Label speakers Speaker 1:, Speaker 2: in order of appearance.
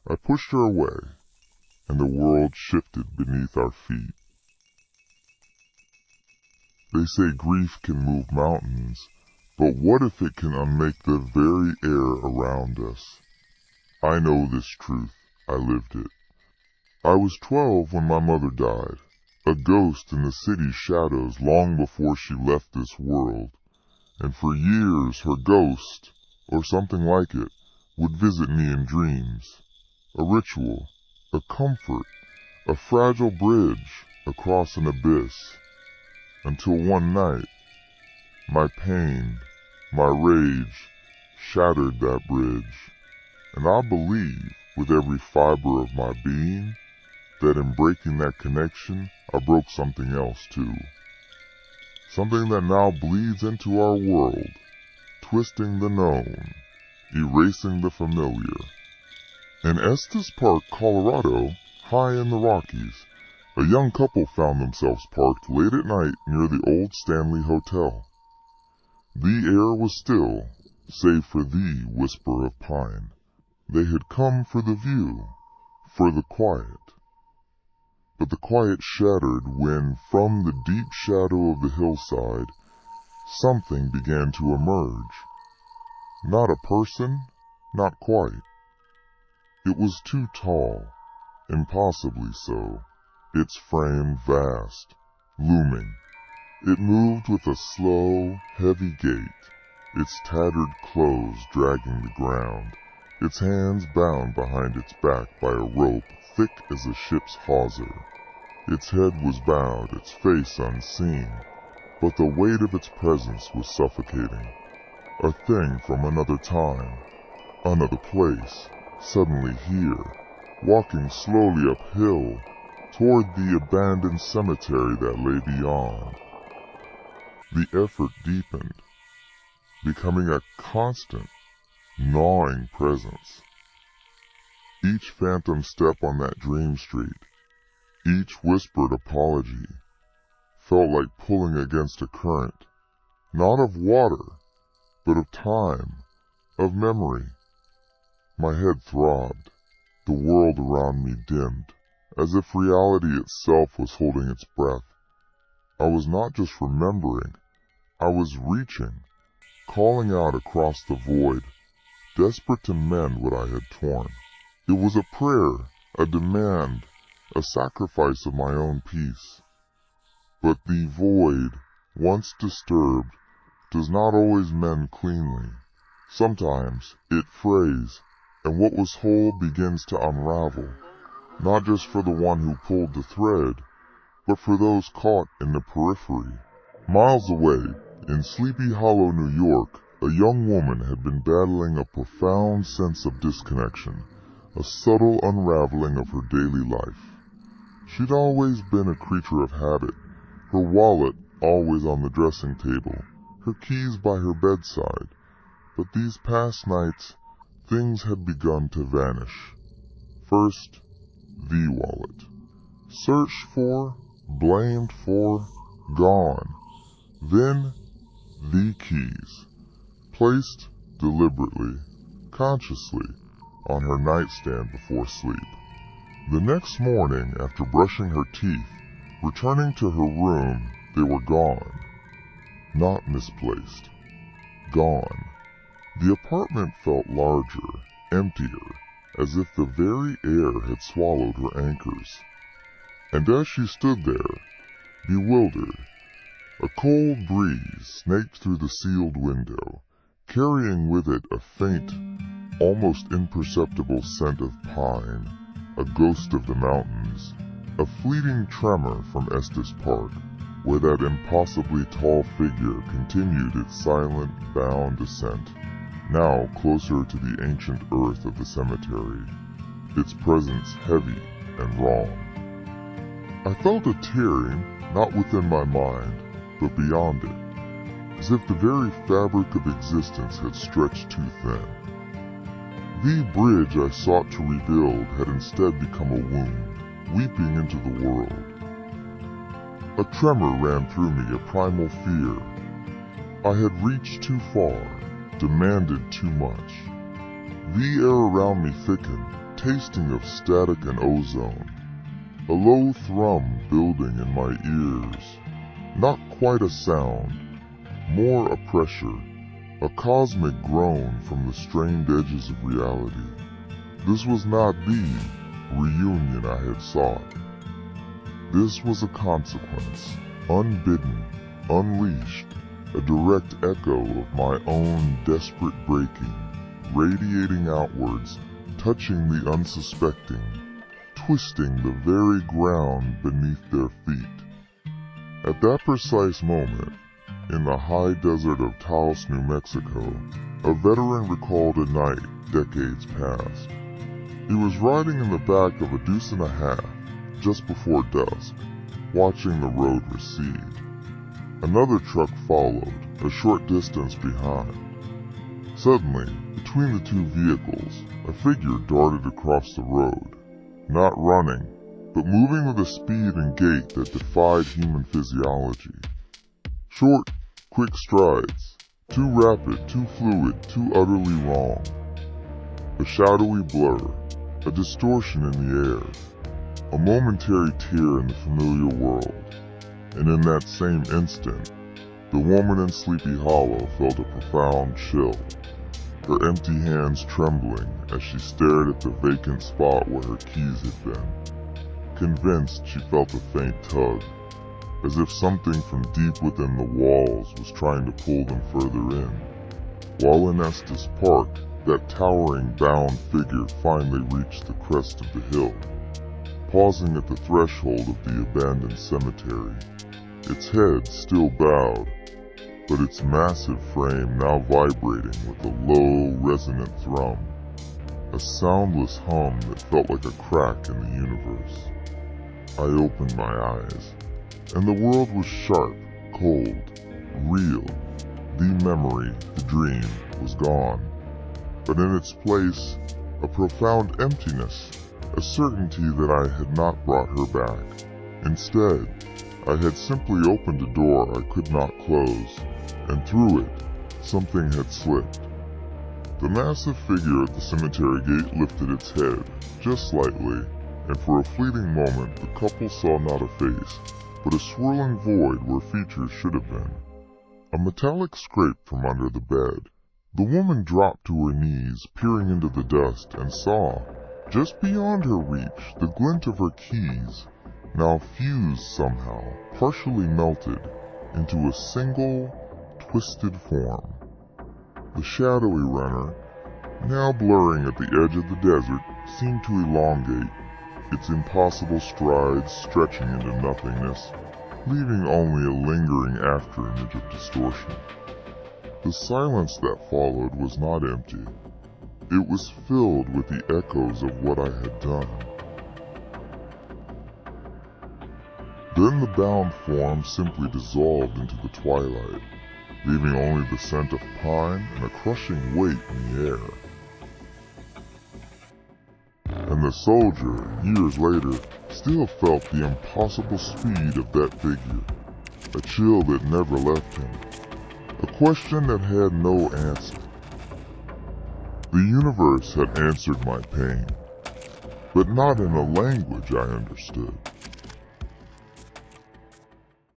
Speaker 1: I pushed her away, and the world shifted beneath our feet. They say grief can move mountains, but what if it can unmake the very air around us? I know this truth. I lived it. I was 12 when my mother died, a ghost in the city's shadows long before she left this world, and for years her ghost, or something like it, would visit me in dreams. A ritual, a comfort, a fragile bridge across an abyss, until one night, my pain, my rage, shattered that bridge, and I believe with every fiber of my being that in breaking that connection, I broke something else too. Something that now bleeds into our world, twisting the known, erasing the familiar. In Estes Park, Colorado, high in the Rockies, a young couple found themselves parked late at night near the old Stanley Hotel. The air was still, save for the whisper of pine. They had come for the view, for the quiet. But the quiet shattered when, from the deep shadow of the hillside, something began to emerge. Not a person, not quite. It was too tall, impossibly so, its frame vast, looming. It moved with a slow, heavy gait, its tattered clothes dragging the ground, its hands bound behind its back by a rope thick as a ship's hawser. Its head was bowed, its face unseen, but the weight of its presence was suffocating. A thing from another time, another place, suddenly here, walking slowly uphill toward the abandoned cemetery that lay beyond. The effort deepened, becoming a constant, gnawing presence. Each phantom step on that dream street, each whispered apology, felt like pulling against a current, not of water, but of time, of memory. My head throbbed, the world around me dimmed, as if reality itself was holding its breath. I was not just remembering, I was reaching, calling out across the void, desperate to mend what I had torn. It was a prayer, a demand, a sacrifice of my own peace. But the void, once disturbed, does not always mend cleanly. Sometimes it frays, and what was whole begins to unravel, not just for the one who pulled the thread, but for those caught in the periphery. Miles away, in Sleepy Hollow, New York, a young woman had been battling a profound sense of disconnection, a subtle unraveling of her daily life. She'd always been a creature of habit, her wallet always on the dressing table, her keys by her bedside, but these past nights, things had begun to vanish. First, the wallet. Searched for, blamed for, gone. Then, the keys. Placed deliberately, consciously, on her nightstand before sleep. The next morning, after brushing her teeth, returning to her room, they were gone. Not misplaced. Gone. The apartment felt larger, emptier, as if the very air had swallowed her anchors. And as she stood there, bewildered, a cold breeze snaked through the sealed window, carrying with it a faint, almost imperceptible scent of pine, a ghost of the mountains, a fleeting tremor from Estes Park, where that impossibly tall figure continued its silent, bound ascent, now closer to the ancient earth of the cemetery, its presence heavy and wrong. I felt a tearing, not within my mind, but beyond it, as if the very fabric of existence had stretched too thin. The bridge I sought to rebuild had instead become a wound, weeping into the world. A tremor ran through me, a primal fear. I had reached too far, demanded too much. The air around me thickened, tasting of static and ozone. A low thrum building in my ears. Not quite a sound, more a pressure, a cosmic groan from the strained edges of reality. This was not the reunion I had sought. This was a consequence, unbidden, unleashed, a direct echo of my own desperate breaking, radiating outwards, touching the unsuspecting, twisting the very ground beneath their feet. At that precise moment, in the high desert of Taos, New Mexico, a veteran recalled a night decades past. He was riding in the back of a deuce and a half, just before dusk, watching the road recede. Another truck followed, a short distance behind. Suddenly, between the two vehicles, a figure darted across the road, not running, but moving with a speed and gait that defied human physiology. Short, quick strides, too rapid, too fluid, too utterly wrong. A shadowy blur, a distortion in the air, a momentary tear in the familiar world, and in that same instant, the woman in Sleepy Hollow felt a profound chill, her empty hands trembling as she stared at the vacant spot where her keys had been. Convinced, she felt a faint tug, as if something from deep within the walls was trying to pull them further in. While in Estes Park, that towering bound figure finally reached the crest of the hill, pausing at the threshold of the abandoned cemetery, its head still bowed, but its massive frame now vibrating with a low, resonant thrum, a soundless hum that felt like a crack in the universe. I opened my eyes, and the world was sharp, cold, real. The memory, the dream, was gone, but in its place, a profound emptiness, a certainty that I had not brought her back. Instead, I had simply opened a door I could not close, and through it, something had slipped. The massive figure at the cemetery gate lifted its head, just slightly, and for a fleeting moment the couple saw not a face, but a swirling void where features should have been. A metallic scrape from under the bed. The woman dropped to her knees, peering into the dust, and saw, just beyond her reach, the glint of her keys, now fused somehow, partially melted, into a single, twisted form. The shadowy runner, now blurring at the edge of the desert, seemed to elongate, its impossible strides stretching into nothingness, leaving only a lingering afterimage of distortion. The silence that followed was not empty. It was filled with the echoes of what I had done. Then the bound form simply dissolved into the twilight, leaving only the scent of pine and a crushing weight in the air. And the soldier, years later, still felt the impossible speed of that figure, a chill that never left him, a question that had no answer. The universe had answered my pain, but not in a language I understood.